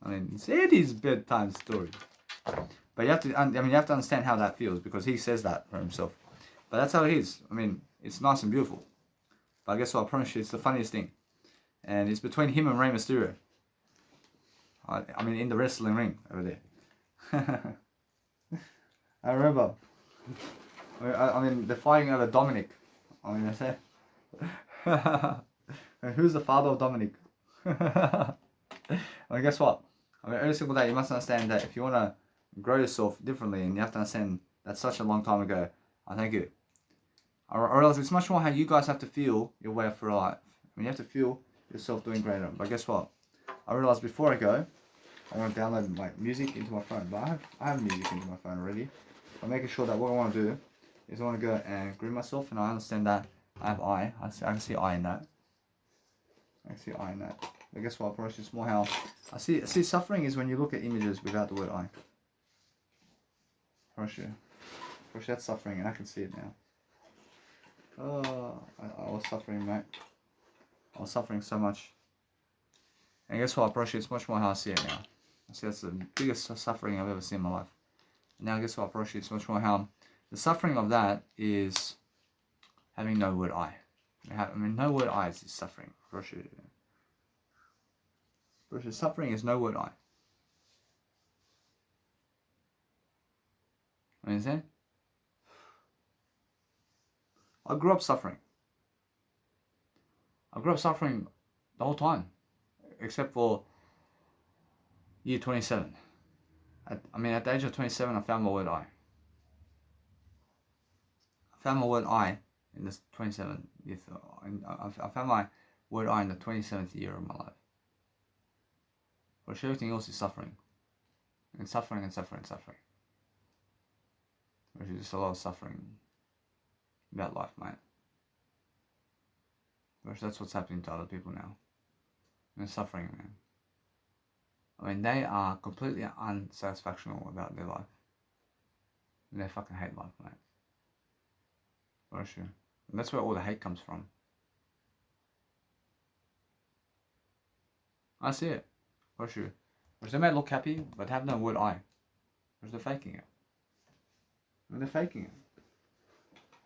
I mean, it's Eddie's bedtime story. But you have to, you have to understand how that feels because he says that for himself. But that's how it is. I mean, it's nice and beautiful. But I guess what? I promise you, it's the funniest thing. And it's between him and Rey Mysterio. I mean, in the wrestling ring over there. I remember. I mean, they're fighting over Dominic. I mean, I say. Who's the father of Dominic? I mean, guess what? I mean, every single day you must understand that if you want to grow yourself differently, and you have to understand that's such a long time ago. I thank you. Or else it's much more how you guys have to feel your way through life. I mean, you have to feel yourself doing greater. But guess what? I realized before I go, I want to download my music into my phone. But I have music into my phone already. I'm making sure that what I want to do is I want to go and groom myself, and I understand that I have I can see I in that. I can see I in that. But guess what? Probably it's more how I see suffering is when you look at images without the word I. For sure. That's suffering, and I can see it now. Oh, I was suffering, mate. I was suffering so much. And guess what? Probably it's much more how I see it now. I see that's the biggest suffering I've ever seen in my life. And now guess what? Probably it's much more how the suffering of that is having no word I. I mean, no word I is suffering. Probably suffering is no word I. Understand? I grew up suffering. I grew up suffering the whole time, except for year 27. At the age of 27, I found my word I. I found my word I in this 27th year. I found my word I in the 27th year of my life. But everything else is suffering. And suffering and suffering and suffering. Which is just a lot of suffering about life, mate. Which that's what's happening to other people now. They're suffering, man. I mean, they are completely unsatisfactional about their life. And they fucking hate life, mate. For sure. And that's where all the hate comes from. I see it. For sure. Because they may look happy, but have no word I. Because they're faking it. And they're faking it.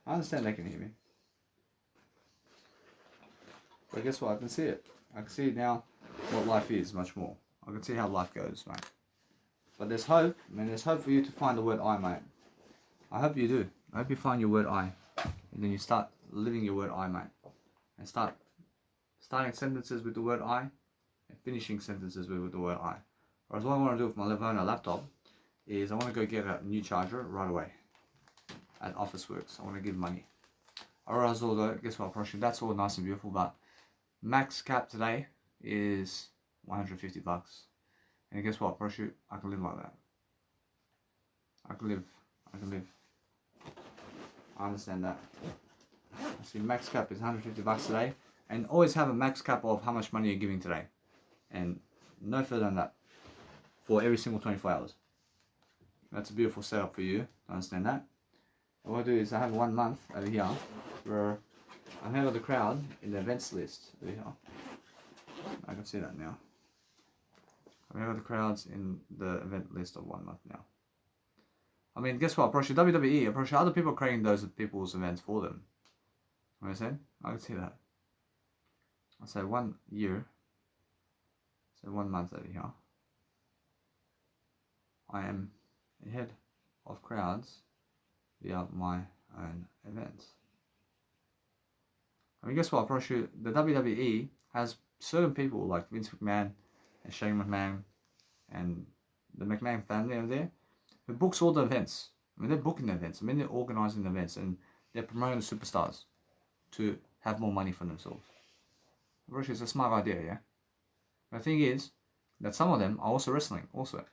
I understand they can hear me. But guess what? I can see it. I can see now what life is much more. I can see how life goes, mate. But there's hope. I mean, there's hope for you to find the word I, mate. I hope you do. I hope you find your word I. And then you start living your word I, mate. And starting sentences with the word I. And finishing sentences with the word I. Whereas what I want to do with my Levona laptop is I want to go get a new charger right away. At Officeworks. I want to give money. Otherwise, guess what? Probably that's all nice and beautiful, but max cap today is $150. And guess what? Probably I can live like that. I can live. I understand that. I see max cap is $150 today, and always have a max cap of how much money you're giving today, and no further than that for every single 24 hours. That's a beautiful setup for you. I understand that. what I do is I have 1 month over here where I'm head of the crowd in the events list over here. I can see that now. I'm head of the crowds in the event list of 1 month now. I mean, guess what? Approach WWE, approach other people creating those people's events for them. You know what I'm saying? I can see that. I'll say 1 year. So 1 month over here. I am head of crowds via my own events. I mean, guess what? Approach the WWE has certain people like Vince McMahon and Shane McMahon and the McMahon family over there who books all the events. I mean, they're booking the events. I mean, they're organizing the events and they're promoting the superstars to have more money for themselves. Which is a smart idea, yeah? The thing is that some of them are also wrestling, also.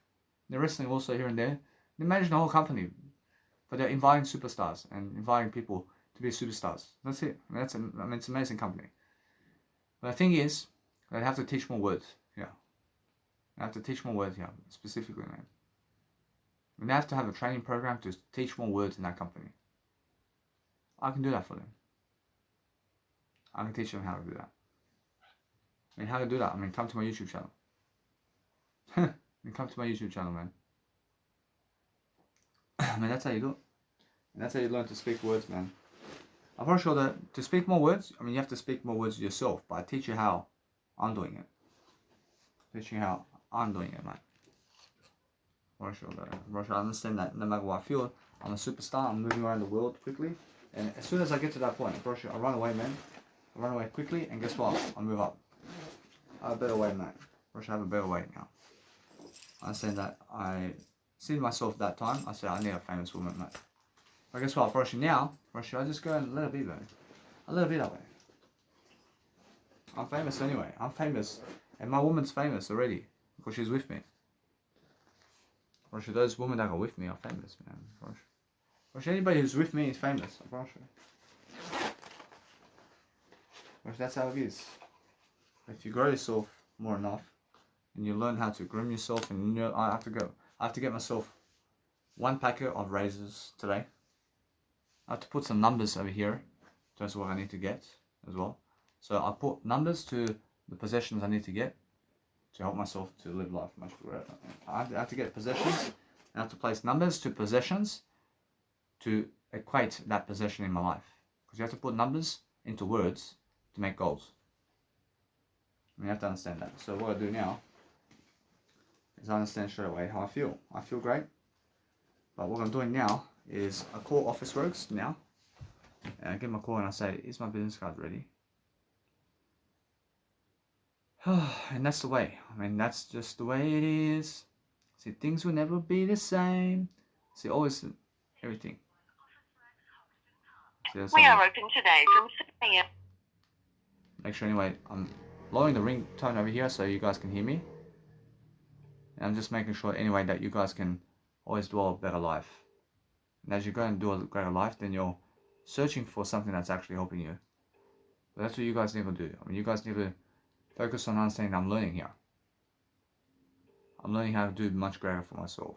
They're wrestling also here and there. They manage the whole company, but they're inviting superstars and inviting people to be superstars. That's it. I mean, it's an amazing company. But the thing is, they have to teach more words, yeah. They have to teach more words, yeah, specifically, man. And they have to have a training program to teach more words in that company. I can do that for them. I can teach them how to do that. I mean, how to do that? I mean, come to my YouTube channel. I mean, come to my YouTube channel, man. I mean, that's how you do it. And that's how you learn to speak words, man. I'm pretty sure that to speak more words, I mean, you have to speak more words yourself, but I teach you how I'm doing it. Teaching how I'm doing it, man. I'm pretty sure I understand that no matter what I feel, I'm a superstar, I'm moving around the world quickly, and as soon as I get to that point, I'm pretty sure I run away, man. I run away quickly, and guess what? I move up. I have a better way, man. I have a better way now. I understand that I seen myself that time, I said I need a famous woman, mate. But guess what, for now, I just go and let it be, man. I let it be that way. I'm famous anyway. I'm famous. And my woman's famous already. Because she's with me. Or those women that are with me are famous, man. Or anybody who's with me is famous, I'm sure. That's how it is. If you grow yourself more enough, and you learn how to groom yourself, and you know, I have to get myself 1 packet of razors today. I have to put some numbers over here. That's what I need to get as well. So I put numbers to the possessions I need to get to help myself to live life much better. I have to get possessions. I have to place numbers to possessions to equate that possession in my life. Because you have to put numbers into words to make goals. And you have to understand that. So what I do now is I understand straight away how I feel. I feel great. But what I'm doing now is I call Officeworks now. And I give them a call and I say, is my business card ready? And that's the way. I mean, that's just the way it is. See, things will never be the same. See, always everything. See, we are open today from 6 a.m. Make sure anyway, I'm lowering the ringtone over here so you guys can hear me. And I'm just making sure anyway that you guys can always do a better life. And as you go and do a greater life, then you're searching for something that's actually helping you. But that's what you guys need to do. I mean, you guys need to focus on understanding I'm learning here. I'm learning how to do much greater for myself.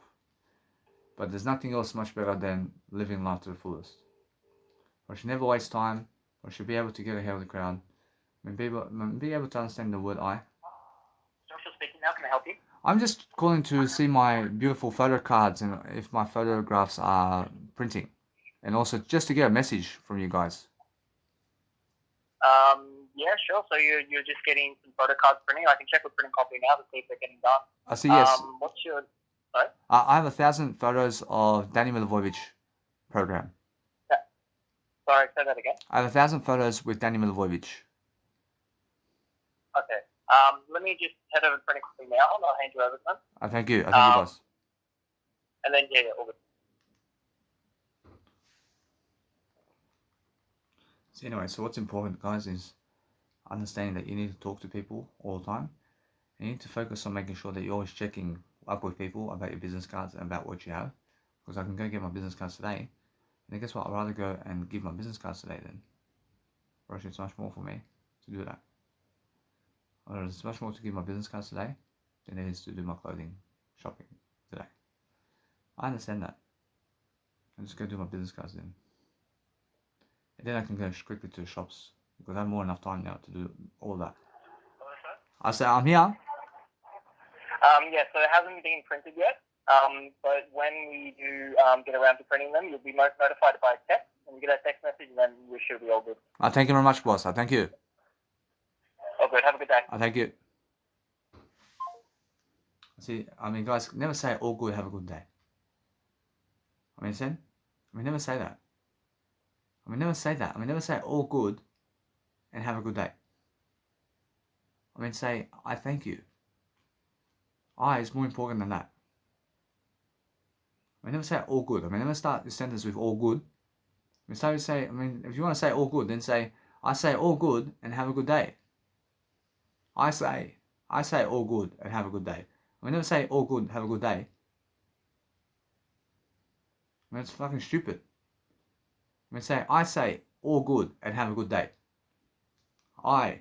But there's nothing else much better than living life to the fullest. I should never waste time. I should be able to get ahead of the crowd. And be able to understand the word I. Joshua speaking, how can I help you? I'm just calling to see my beautiful photo cards and if my photographs are printing. And also just to get a message from you guys. Yeah, sure. So you're just getting some photo cards printing. I can check with Print and Copy now to see if they're getting done. I see, yes. What's your... Sorry? I have 1,000 photos of Danny Milivojevic program. Yeah. Sorry, say that again. I have 1,000 photos with Danny Milivojevic. Okay. Let me just head over to Print and Copy now and I'll hand you over to them. Thank you. I thank you guys. And then, yeah, all good. So anyway, so what's important, guys, is understanding that you need to talk to people all the time. You need to focus on making sure that you're always checking up with people about your business cards and about what you have. Because I can go get my business cards today, and then guess what? I'd rather go and give my business cards today then. Or actually, it's much more for me to do that. Or it's much more to give my business cards today than it is to do my clothing shopping today. I understand that. I just go do my business cards then. then I can go quickly to the shops because I have more enough time now to do all that. What was that? I said I'm here. Yeah, so it hasn't been printed yet. But when we do get around to printing them, you'll be notified by text. When you get that text message, then we should be all good. Thank you very much, boss. Thank you. All good. Have a good day. Thank you. See, I mean, guys, never say all good, have a good day. I mean, understand? I mean, never say that. I mean, never say that. I mean, never say all good and have a good day. I mean, say, I thank you. I is more important than that. I mean, never say all good. I mean, never start the sentence with all good. I mean, so say, I mean, if you want to say all good, then say, I say all good and have a good day. I say all good and have a good day. I mean, never say all good, have a good day. I mean, it's fucking stupid. I mean, say all good and have a good day. I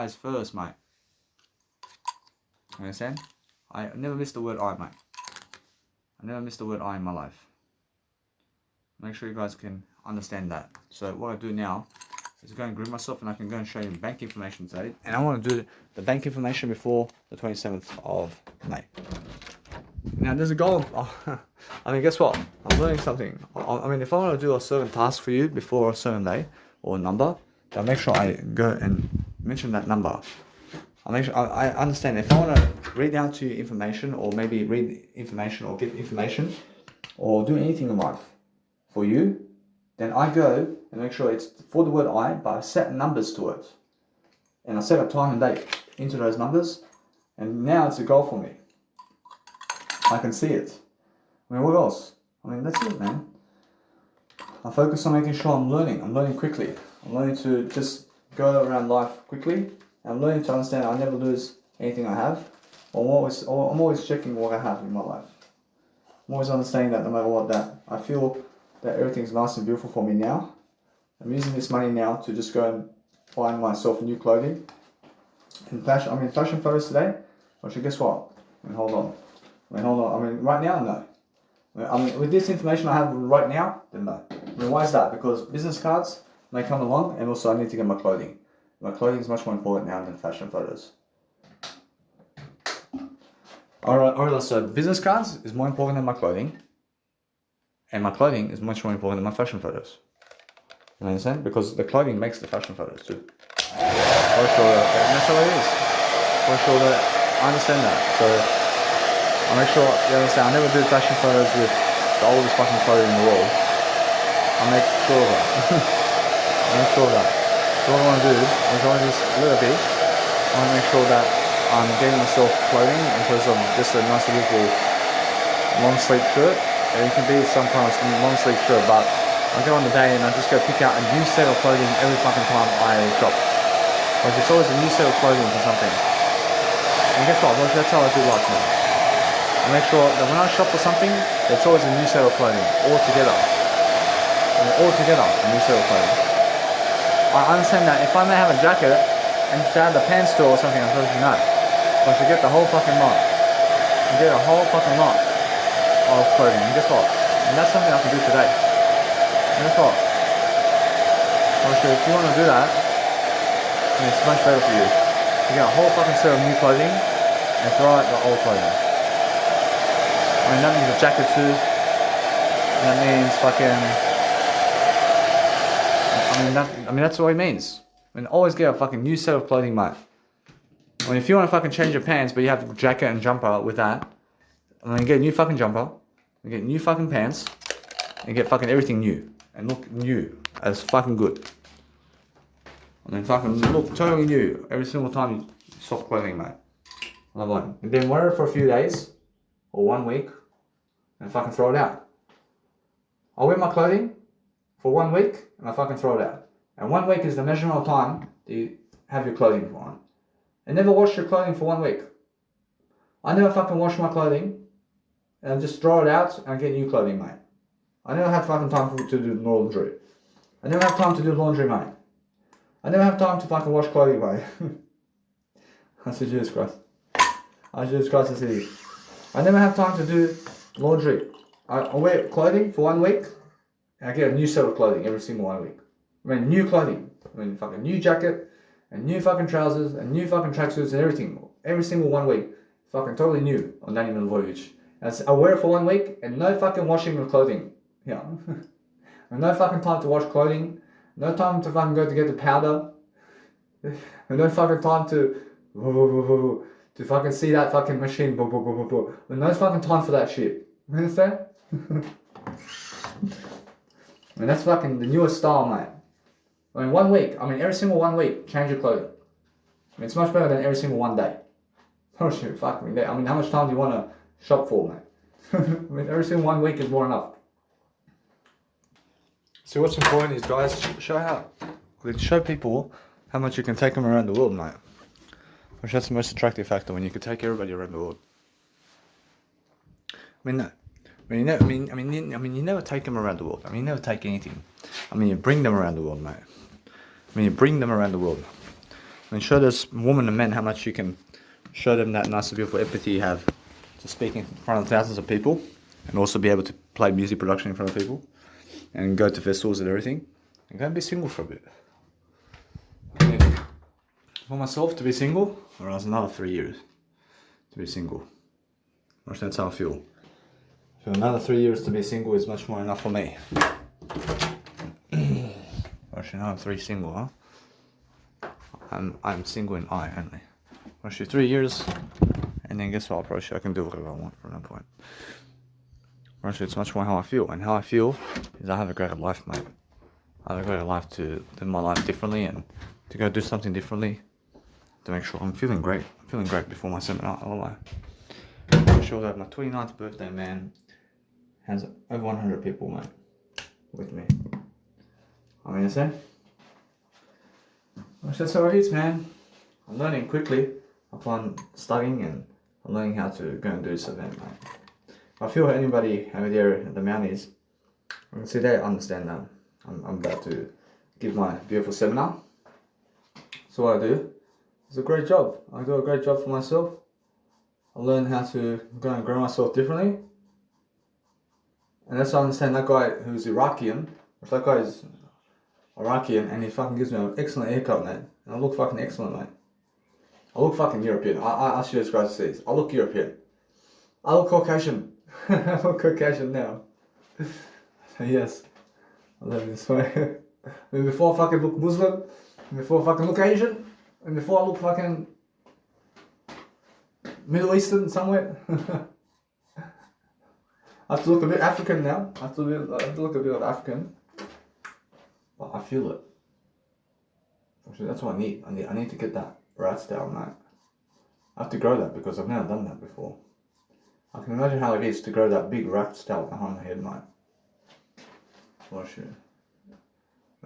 is first, mate. You understand? I never miss the word I, mate. I never miss the word I in my life. Make sure you guys can understand that. So what I do now is go and group myself and I can go and show you bank information today. And I want to do the bank information before the 27th of May. Now there's a goal. I mean, guess what? I'm learning something. I mean, if I want to do a certain task for you before a certain day or number, I'll make sure I go and mention that number. I'll make sure I understand. If I want to read out to you information or maybe read information or give information or do anything in life for you, then I go and make sure it's for the word I, but I set numbers to it. And I set a time and date into those numbers. And now it's a goal for me. I can see it. I mean, what else? I mean, that's it, man. I focus on making sure I'm learning quickly. I'm learning to just go around life quickly. I'm learning to understand I never lose anything I have. I'm always checking what I have in my life. I'm always understanding that no matter what, that I feel that everything's nice and beautiful for me now. I'm using this money now to just go and find myself new clothing. In fashion, I'm in fashion photos today. Actually, guess what? I mean, hold on. I mean, right now, no. I mean, with this information I have right now, then no. I mean, why is that? Because business cards may come along, and also I need to get my clothing. My clothing is much more important now than fashion photos. Alright, so business cards is more important than my clothing, and my clothing is much more important than my fashion photos. You understand? Because the clothing makes the fashion photos too. For sure, and that's how it is. For sure, I understand that. So I make sure you understand. I never do fashion photos with the oldest fucking clothing in the world. I make sure of that. I make sure of that. So what I want to do is I want to just a little bit. I want to make sure that I'm getting myself clothing in terms of just a nice little long sleeve shirt. And it can be some kind of long sleeve shirt, but I go on the day and I just go pick out a new set of clothing every fucking time I shop. Like it's always a new set of clothing for something. And guess what? Well, that's how I do life now. I make sure that when I shop for something, it's always a new set of clothing, all together. A new set of clothing. I understand that if I may have a jacket and to add the pants to or something, I'm supposed to know. So I should get the whole fucking lot. And get a whole fucking lot of clothing. And guess what? And that's something I can do today. And guess what? Actually, if you want to do that, then it's much better for you. You get a whole fucking set of new clothing and throw out the old clothing. I mean, that means a jacket too. That means fucking. I mean, that's what it means. I mean, always get a fucking new set of clothing, mate. I mean, if you want to fucking change your pants, but you have a jacket and jumper with that, I mean, get a new fucking jumper, and get new fucking pants, and get fucking everything new. And look new. As fucking good. I mean, fucking look totally new every single time you swap clothing, mate. Love one. And then wear it for a few days, or 1 week, and fucking throw it out. I wear my clothing for 1 week, and I fucking throw it out. And 1 week is the measurement of time that you have your clothing on. And never wash your clothing for 1 week. I never fucking wash my clothing, and just throw it out and get new clothing, mate. I never have fucking time to do laundry. I never have time to do laundry, mate. I never have time to fucking wash clothing, mate. I said, Jesus Christ. Jesus Christ, I said, I never have time to do laundry. I wear clothing for 1 week, And I get a new set of clothing every single 1 week. I mean, new clothing. I mean, fucking new jacket, and new fucking trousers, and new fucking tracksuits and everything. Every single 1 week. Fucking totally new on 90-minute voyage. And I wear it for 1 week, and no fucking washing of clothing. Yeah. And no fucking time to wash clothing. No time to fucking go to get the powder. And no fucking time to fucking see that fucking machine. And no fucking time for that shit. You understand? And that's fucking the newest style, mate. I mean, 1 week. I mean, every single 1 week, change your clothing. I mean, it's much better than every single 1 day. Oh shit, fuck me. I mean, how much time do you want to shop for, mate? I mean, every single 1 week is more enough. So what's important is, guys, show people how much you can take them around the world, mate. Which that's the most attractive factor, when you can take everybody around the world. I mean, no. You never take them around the world. I mean, you never take anything. I mean, you bring them around the world, mate. I mean, you bring them around the world. I mean, show those women and men how much you can show them that nice, beautiful empathy you have to speak in front of thousands of people, and also be able to play music production in front of people, and go to festivals and everything, and go and be single for a bit. I mean, for myself to be single, or else another 3 years to be single. That's how I feel. So another 3 years to be single is much more enough for me. Actually, now I'm 3 single, huh? I'm single in I only. Actually, 3 years, and then guess what? Probably I can do whatever I want from that point. Actually, it's much more how I feel, and how I feel is I have a greater life, mate. I have a greater life to live my life differently, and to go do something differently, to make sure I'm feeling great. I'm feeling great before my seminar, I won't lie. I'm sure that my 29th birthday, man, has over 100 people, mate, with me. I mean, that's how it is, man. I'm learning quickly upon studying, and I'm learning how to go and do this event, mate. I feel anybody over there at the Mounties, I can see they understand that I'm about to give my beautiful seminar. So what I do is a great job. I do a great job for myself. I learn how to go and grow myself differently. And that's why I understand that guy who's Iraqian. If that guy is Iraqian and he fucking gives me an excellent haircut, man. And I look fucking excellent, mate. I look fucking European. I should describe this. I look European. I look Caucasian. I look Caucasian now. Yes. I love it this way. And before I fucking look Muslim, and before I fucking look Asian, and before I look fucking Middle Eastern somewhere. I have to look a bit African now. I have to look a bit of African. But I feel it. Actually, that's what I need. I need to get that rat style, mate. I have to grow that because I've never done that before. I can imagine how it is to grow that big rat style behind my head, mate. For sure.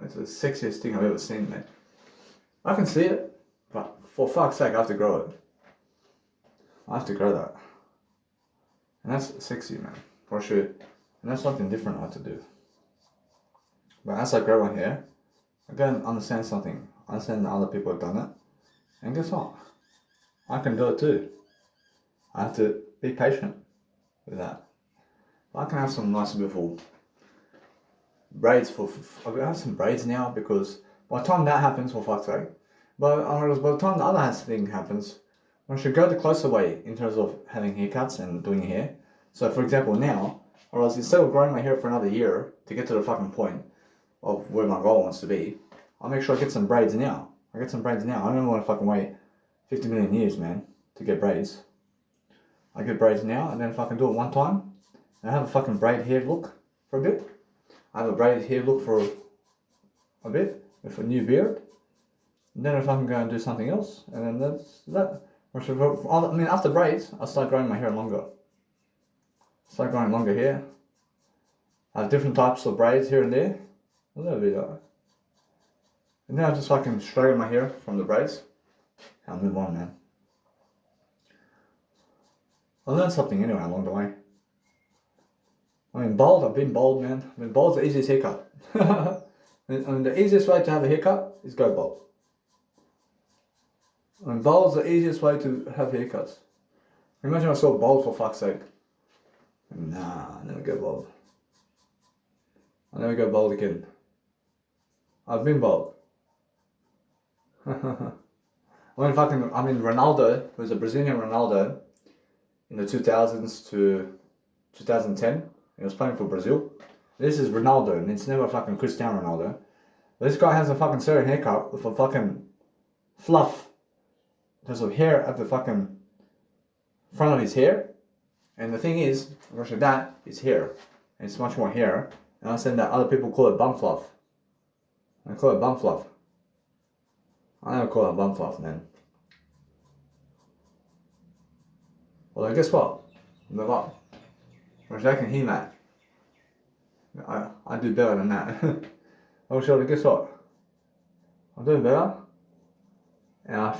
It's the sexiest thing I've ever seen, mate. I can see it, but for fuck's sake, I have to grow it. I have to grow that. And that's sexy, man. For sure. And that's something different I have to do. But as I grow my hair, I go and understand something. I understand that other people have done it. And guess what? I can do it too. I have to be patient with that. I can have some nice beautiful braids I have some braids now, because by the time that happens, for fuck's sake, by the time the other thing happens, I should go the closer way in terms of having haircuts and doing hair. So for example now, or else instead of growing my hair for another year to get to the fucking point of where my goal wants to be, I'll make sure I get some braids now. I don't want to fucking wait 50 million years, man, to get braids. I get braids now, and then fucking do it one time, and I have a fucking braid hair look for a bit. I have a braided hair look for a bit, with a new beard. And then I fucking go and do something else, and then that's that. I mean, after braids, I'll start growing my hair longer. Start growing longer hair. I have different types of braids here and there. A little bit of that. And then I just fucking straighten my hair from the braids. I'll move on, man. I learned something anyway along the way. I mean, bald, I've been bald, man. I mean, bald's the easiest haircut. And the easiest way to have a haircut is go bald. I mean, bald's the easiest way to have haircuts. Imagine myself bald, for fuck's sake. Nah, I never go bald. I'll never go bald again. I've been bald. I mean Ronaldo, who's a Brazilian Ronaldo, in the 2000s to 2010, he was playing for Brazil. This is Ronaldo, and it's never fucking Cristiano Ronaldo. This guy has a fucking certain haircut with a fucking fluff. There's a hair at the fucking front of his hair. And the thing is, version that is hair. And it's much more hair. And I said that other people call it bum fluff. I call it bum fluff. I never call it bum fluff, man. Well, guess what? Look up. Version can he mad. I do better than that. Oh, surely, guess what? I'm doing better. And I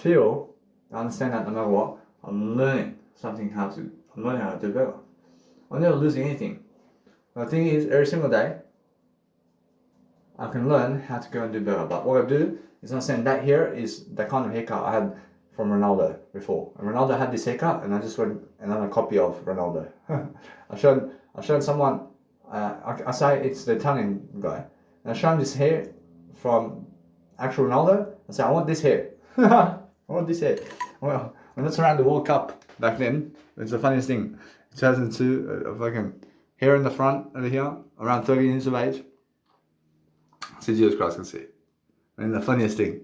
understand that no matter what, I'm learning how to do better. I'm never losing anything. The thing is, every single day, I can learn how to go and do better. But what I do is not saying that here is the kind of haircut I had from Ronaldo before. And Ronaldo had this haircut, and I just went another copy of Ronaldo. I showed someone. I say it's the Italian guy. And I showed him this hair from actual Ronaldo. I said, I want this hair. I want this hair. Well, when it's around the World Cup back then, it's the funniest thing. 2002, a fucking hair in the front over here, around 30 years of age. I said, Jesus Christ, can see. And the funniest thing,